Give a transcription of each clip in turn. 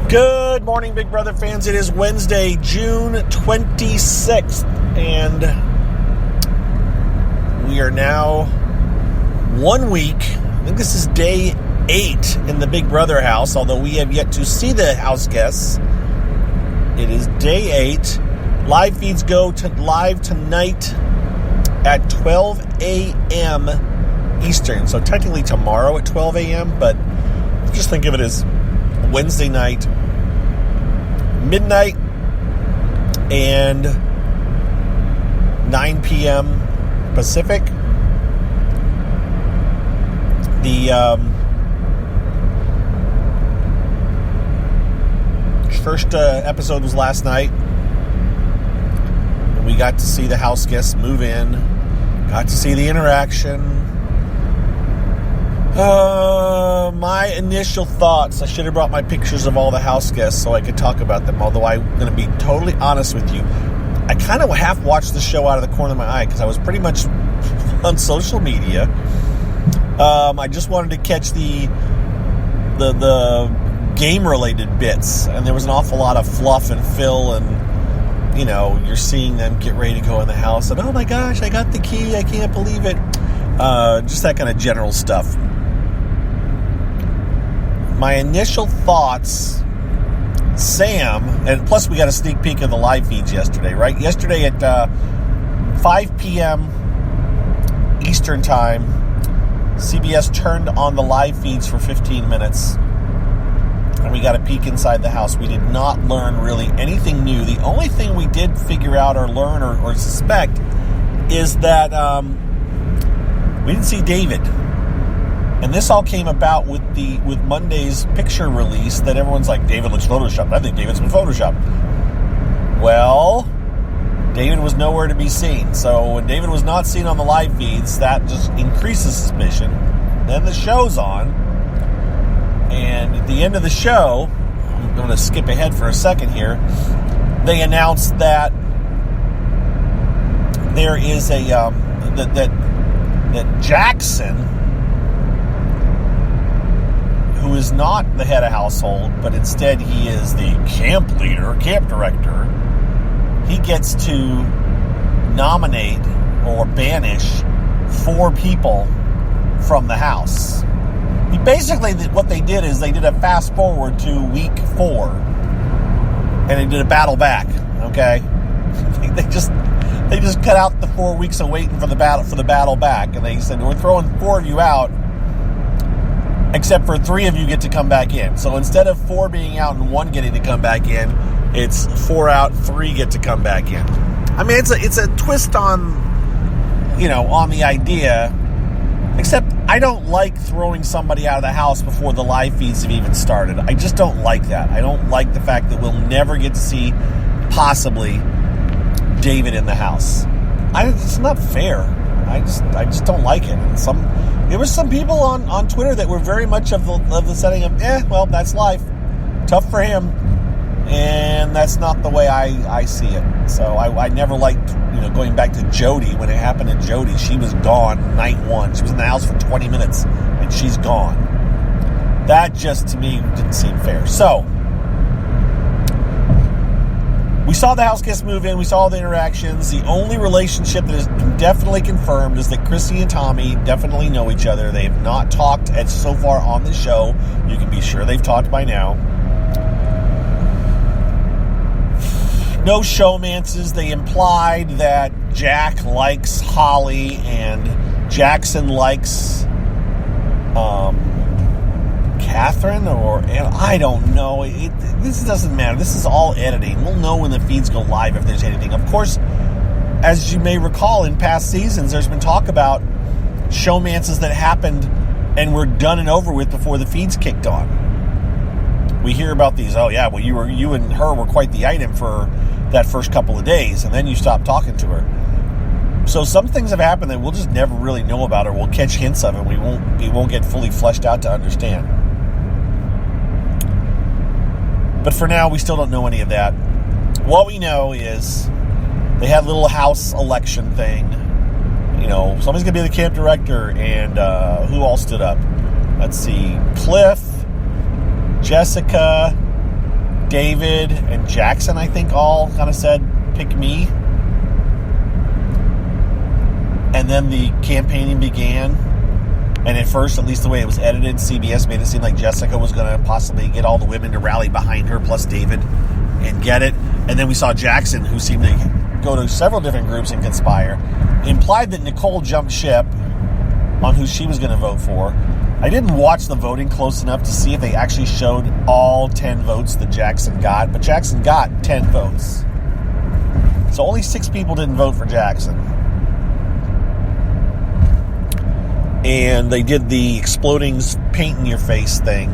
Good morning, Big Brother fans. It is Wednesday, June 26th, and we are now 1 week. I think this is day 8 in the Big Brother house, although we have yet to see the house guests. It is day 8. Live feeds go live tonight at 12 a.m. Eastern. So technically tomorrow at 12 a.m., but just think of it as Wednesday night, midnight, and 9 p.m. Pacific. The first episode was last night. We got to see the house guests move in, got to see the interaction. My initial thoughts, I should have brought my pictures of all the house guests so I could talk about them, although I'm going to be totally honest with you. I kind of half watched the show out of the corner of my eye because I was pretty much on social media. I just wanted to catch the game-related bits, and there was an awful lot of fluff and fill, and, you know, you're seeing them get ready to go in the house, and, oh my gosh, I got the key, I can't believe it. Just that kind of general stuff. My initial thoughts, Sam, and plus we got a sneak peek of the live feeds yesterday, right? Yesterday at 5 p.m. Eastern Time, CBS turned on the live feeds for 15 minutes, and we got a peek inside the house. We did not learn really anything new. The only thing we did figure out or learn or suspect is that we didn't see David. And this all came about with Monday's picture release that everyone's like, David looks photoshopped. I think David's been photoshopped. Well, David was nowhere to be seen. So when David was not seen on the live feeds, that just increases suspicion. Then the show's on. And at the end of the show, I'm going to skip ahead for a second here, they announced that there is a, that Jackson, who is not the head of household, but instead he is the camp leader, camp director, he gets to nominate or banish 4 people from the house. Basically, what they did is they did a fast forward to week 4, and they did a battle back, okay? They just cut out the 4 weeks of waiting for the battle back, and they said, we're throwing 4 of you out, except for 3 of you get to come back in. So instead of 4 being out and 1 getting to come back in, it's 4 out, 3 get to come back in. I mean, it's a twist on, on the idea, except I don't like throwing somebody out of the house before the live feeds have even started. I just don't like that. I don't like the fact that we'll never get to see, possibly, David in the house. It's not fair. I just don't like it. There were some people on Twitter that were very much of the setting of, well, that's life. Tough for him. And that's not the way I see it. So I never liked, going back to Jody. When it happened to Jody, she was gone night 1. She was in the house for 20 minutes, and she's gone. That just, to me, didn't seem fair. So we saw the house guests move in. We saw the interactions. The only relationship that is definitely confirmed is that Chrissy and Tommy definitely know each other. They have not talked so far on the show. You can be sure they've talked by now. No showmances. They implied that Jack likes Holly and Jackson likes Catherine, or I don't know. This doesn't matter. This is all editing. We'll know when the feeds go live if there's anything. Of course, as you may recall, in past seasons, there's been talk about showmances that happened and were done and over with before the feeds kicked on. We hear about these. Oh yeah, well you and her were quite the item for that first couple of days, and then you stopped talking to her. So some things have happened that we'll just never really know about, or we'll catch hints of it. We won't get fully fleshed out to understand. But for now, we still don't know any of that. What we know is they had a little house election thing. Somebody's going to be the camp director, and who all stood up? Let's see. Cliff, Jessica, David and Jackson, I think, all kind of said, pick me. And then the campaigning began. And at first, at least the way it was edited, CBS made it seem like Jessica was going to possibly get all the women to rally behind her, plus David, and get it. And then we saw Jackson, who seemed to go to several different groups and conspire, implied that Nicole jumped ship on who she was going to vote for. I didn't watch the voting close enough to see if they actually showed all 10 votes that Jackson got, but Jackson got 10 votes. So only 6 people didn't vote for Jackson. And they did the exploding paint in your face thing,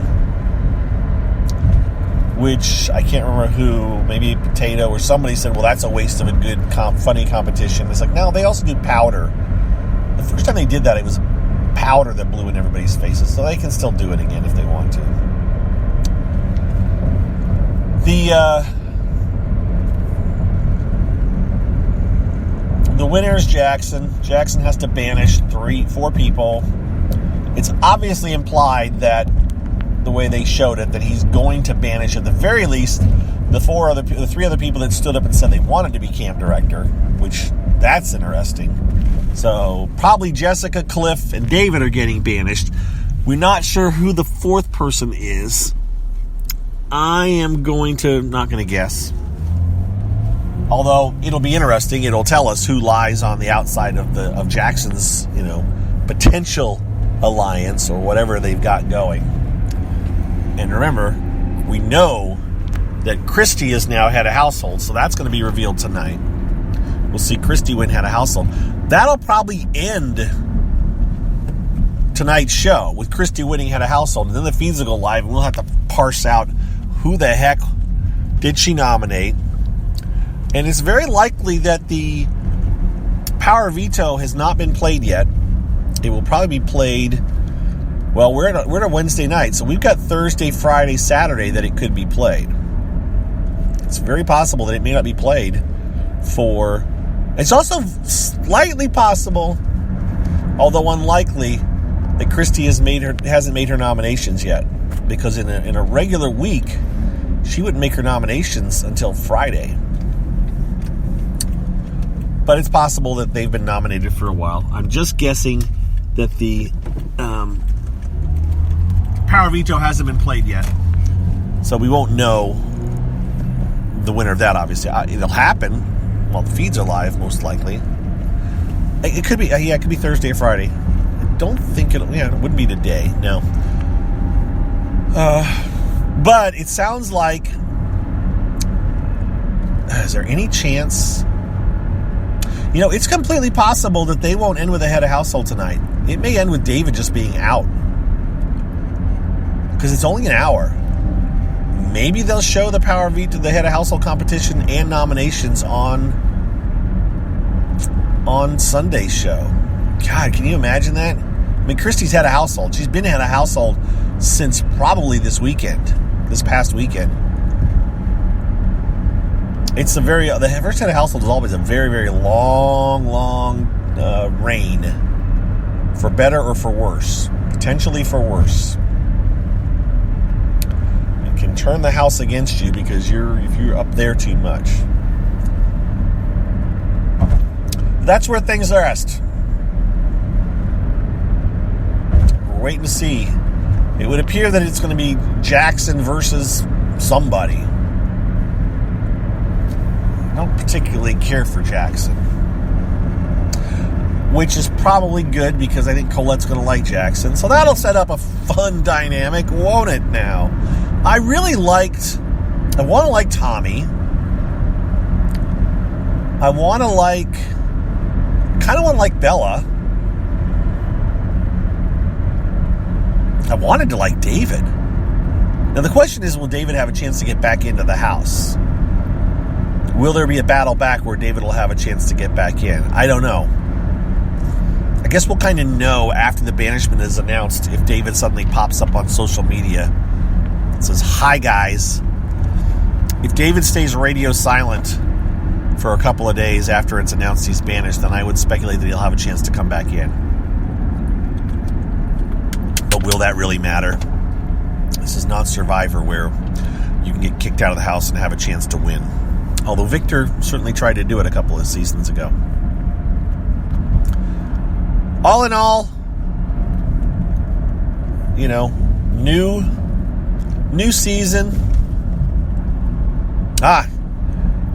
which I can't remember who, maybe Potato or somebody said, well, that's a waste of a good, funny competition. It's like, no, they also do powder. The first time they did that, it was powder that blew in everybody's faces, so they can still do it again if they want to. The winner is Jackson. Jackson has to banish 4 people. It's obviously implied that the way they showed it, that he's going to banish at the very least the 3 other people that stood up and said they wanted to be camp director, which that's interesting. So probably Jessica, Cliff, and David are getting banished. We're not sure who the 4th person is. I am not going to guess. Although it'll be interesting, it'll tell us who lies on the outside of Jackson's, potential alliance or whatever they've got going. And remember, we know that Christy has now had a household, so that's going to be revealed tonight. We'll see Christy win had a household. That'll probably end tonight's show with Christy winning had a household, and then the feeds will go live, and we'll have to parse out who the heck did she nominate. And it's very likely that the Power Veto has not been played yet. It will probably be played, well, we're at a Wednesday night, so we've got Thursday, Friday, Saturday that it could be played. It's very possible that it may not be played for... It's also slightly possible, although unlikely, that Christy hasn't made her nominations yet. Because in a regular week, she wouldn't make her nominations until Friday. But it's possible that they've been nominated for a while. I'm just guessing that the Power Veto hasn't been played yet. So we won't know the winner of that, obviously. It'll happen while the feeds are live, most likely. It could be, it could be Thursday or Friday. I don't think it wouldn't be today, no. But it sounds like, is there any chance... it's completely possible that they won't end with a head of household tonight. It may end with David just being out. Because it's only an hour. Maybe they'll show the Power Veto, the head of household competition and nominations on Sunday's show. God, can you imagine that? I mean, Christy's head of household. She's been head of household since probably this past weekend. It's the first head of household is always a very, very long reign, for better or for worse, potentially for worse. It can turn the house against you because if you're up there too much. That's where things are at. We're waiting to see. It would appear that it's going to be Jackson versus somebody. I don't particularly care for Jackson, which is probably good because I think Colette's going to like Jackson. So that'll set up a fun dynamic, won't it now? I want to like Tommy. I want to like Bella. I wanted to like David. Now the question is, will David have a chance to get back into the house? Will there be a battle back where David will have a chance to get back in? I don't know. I guess we'll kind of know after the banishment is announced if David suddenly pops up on social media and says, "Hi, guys." If David stays radio silent for a couple of days after it's announced he's banished, then I would speculate that he'll have a chance to come back in. But will that really matter? This is not Survivor where you can get kicked out of the house and have a chance to win. Although Victor certainly tried to do it a couple of seasons ago. All in all, new season.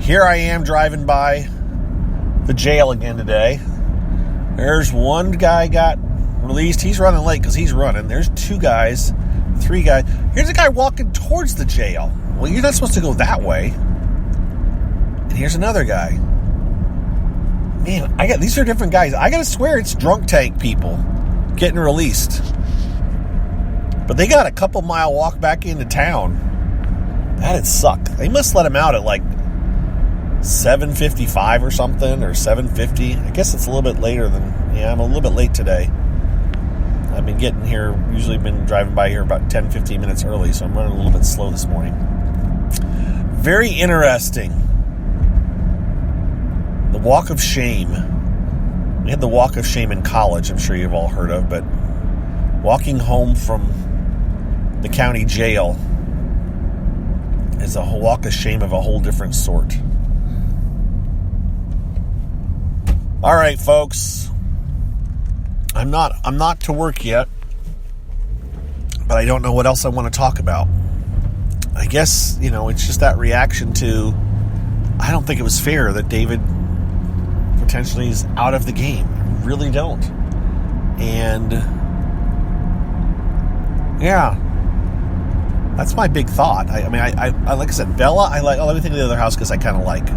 Here I am driving by the jail again today. There's one guy got released. He's running late because he's running. There's 2 guys, 3 guys. Here's a guy walking towards the jail. Well, you're not supposed to go that way. And here's another guy. Man, these are different guys. I gotta swear it's drunk tank people getting released. But they got a couple mile walk back into town. That'd suck. They must let him out at like 7:55 or something, or 7:50. I guess it's a little bit later than... Yeah, I'm a little bit late today. I've been getting here, usually been driving by here about 10-15 minutes early, so I'm running a little bit slow this morning. Very interesting. The Walk of Shame. We had the Walk of Shame in college, I'm sure you've all heard of, but walking home from the county jail is a walk of shame of a whole different sort. All right, folks. I'm not to work yet, but I don't know what else I want to talk about. I guess, it's just that reaction to, I don't think it was fair that David potentially is out of the game. I really don't. And yeah, that's my big thought. I like I said, Bella, I like everything in the other house because I kind of like.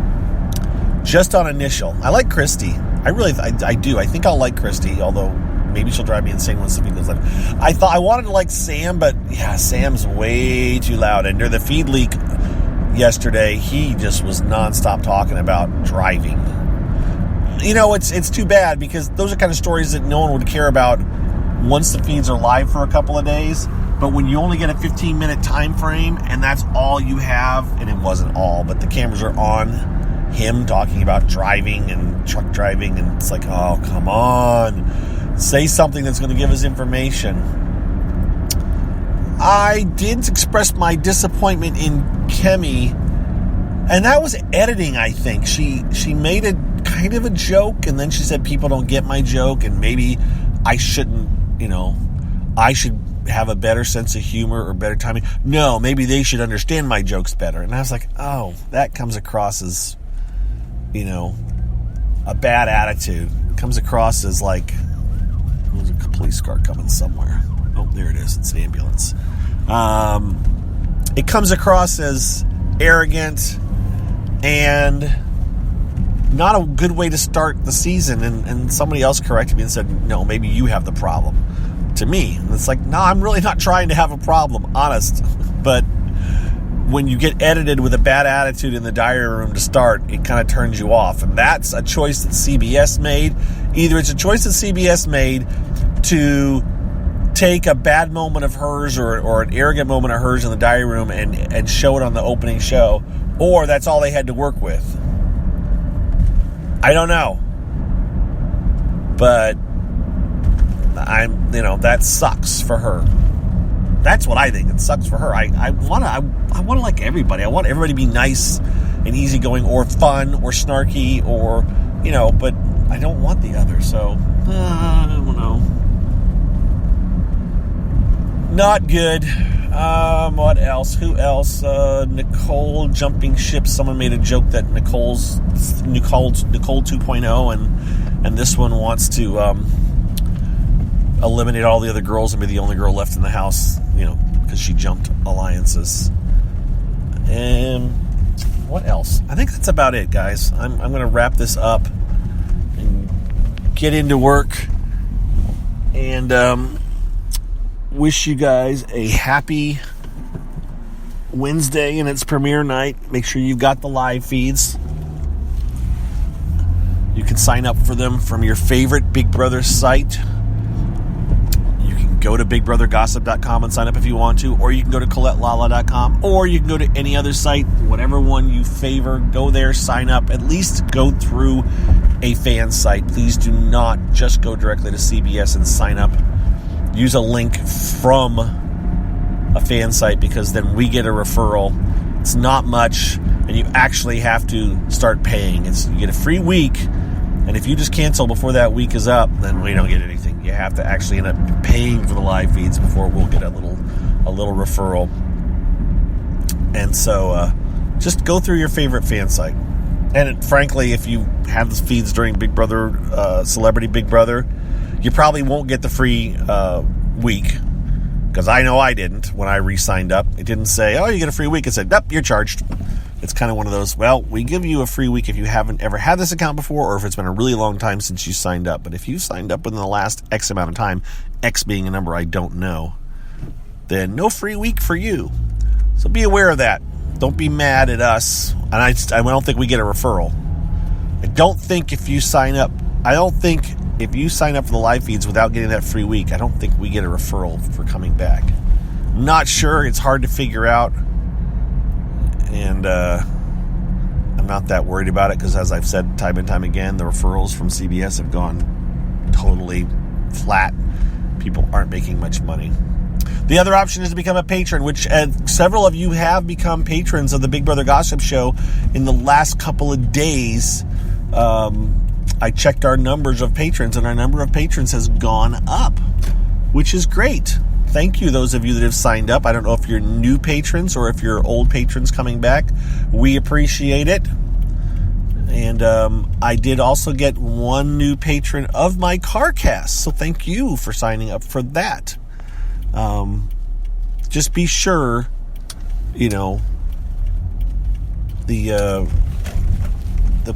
Just on initial, I like Christy. I do. I think I'll like Christy, although maybe she'll drive me insane once the feed goes live. I wanted to like Sam, but yeah, Sam's way too loud. And during the feed leak yesterday, he just was nonstop talking about driving. It's too bad because those are kind of stories that no one would care about once the feeds are live for a couple of days. But when you only get a 15-minute time frame and that's all you have, and it wasn't all, but the cameras are on him talking about driving and truck driving, and it's like, oh, come on. Say something that's going to give us information. I did express my disappointment in Kemi, and that was editing, I think. She made a kind of a joke, and then she said people don't get my joke, and maybe I shouldn't, I should have a better sense of humor or better timing. No, maybe they should understand my jokes better. And I was like, oh, that comes across as, a bad attitude. It comes across as like, there's a police car coming somewhere. Oh, there it is. It's an ambulance. It comes across as arrogant and not a good way to start the season. And somebody else corrected me and said, no, maybe you have the problem. To me. And it's like, no, I'm really not trying to have a problem, honest. But when you get edited with a bad attitude in the diary room to start, it kind of turns you off. And that's a choice that CBS made. Either it's a choice that CBS made to take a bad moment of hers or an arrogant moment of hers in the diary room and show it on the opening show, or that's all they had to work with. I don't know. But that sucks for her. That's what I think. It sucks for her. I want to like everybody. I want everybody to be nice and easygoing or fun or snarky or, but I don't want the other. So, I don't know. Not good. What else? Who else? Nicole jumping ship. Someone made a joke that Nicole 2.0 and this one wants to eliminate all the other girls and be the only girl left in the house, because she jumped alliances. And what else? I think that's about it, guys. I'm going to wrap this up and get into work and wish you guys a happy Wednesday and its premiere night. Make sure you've got the live feeds. You can sign up for them from your favorite Big Brother site. Go to BigBrotherGossip.com and sign up if you want to, or you can go to ColetteLala.com, or you can go to any other site, whatever one you favor. Go there, sign up. At least go through a fan site. Please do not just go directly to CBS and sign up. Use a link from a fan site, because then we get a referral, It's not much, and you actually have to start paying. You get a free week, and if you just cancel before that week is up, then we don't get anything. You have to actually end up paying for the live feeds before we'll get a little referral. And so just go through your favorite fan site. And frankly, if you have the feeds during Big Brother, Celebrity Big Brother, you probably won't get the free week. Because I know I didn't when I re-signed up. It didn't say, oh, you get a free week. It said, nope, you're charged. It's kind of one of those, well, we give you a free week if you haven't ever had this account before or if it's been a really long time since you signed up. But if you signed up within the last X amount of time, X being a number I don't know, then no free week for you. So be aware of that. Don't be mad at us. And I don't think we get a referral. I don't think if you sign up for the live feeds without getting that free week, I don't think we get a referral for coming back. I'm not sure. It's hard to figure out. And I'm not that worried about it because, as I've said time and time again, the referrals from CBS have gone totally flat. People aren't making much money. The other option is to become a patron, which several of you have become patrons of the Big Brother Gossip Show in the last couple of days. I checked our numbers of patrons, and our number of patrons has gone up, which is great. Thank you, those of you that have signed up. I don't know if you're new patrons or if you're old patrons coming back. We appreciate it. And I did also get one new patron of my CarCast, so thank you for signing up for that. Just be sure, the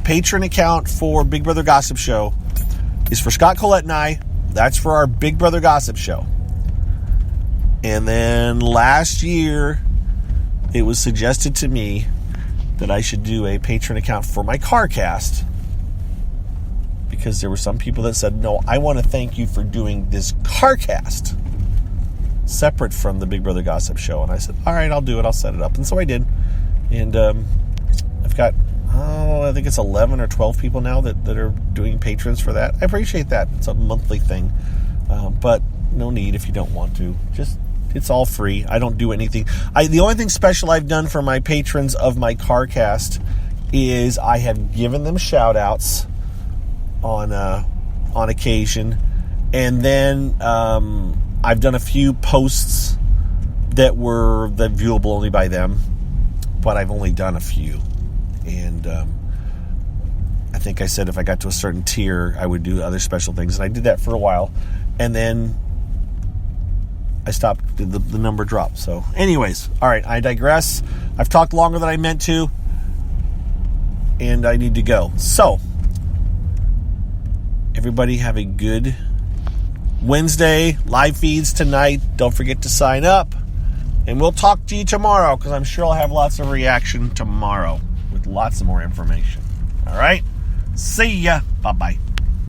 patron account for Big Brother Gossip Show is for Scott Collette and I. That's for our Big Brother Gossip Show. And then last year, it was suggested to me that I should do a patron account for my CarCast. Because there were some people that said, no, I want to thank you for doing this CarCast separate from the Big Brother Gossip Show. And I said, all right, I'll do it. I'll set it up. And so I did. And I've got, I think it's 11 or 12 people now that are doing patrons for that. I appreciate that. It's a monthly thing. But no need if you don't want to. It's all free. I don't do anything. The only thing special I've done for my patrons of my CarCast is I have given them shout-outs on occasion. And then I've done a few posts that were viewable only by them. But I've only done a few. And I think I said if I got to a certain tier, I would do other special things. And I did that for a while. And then I stopped, the number dropped. So anyways, all right, I digress. I've talked longer than I meant to. And I need to go. So, everybody have a good Wednesday. Live feeds tonight. Don't forget to sign up. And we'll talk to you tomorrow because I'm sure I'll have lots of reaction tomorrow with lots of more information. All right? See ya. Bye-bye.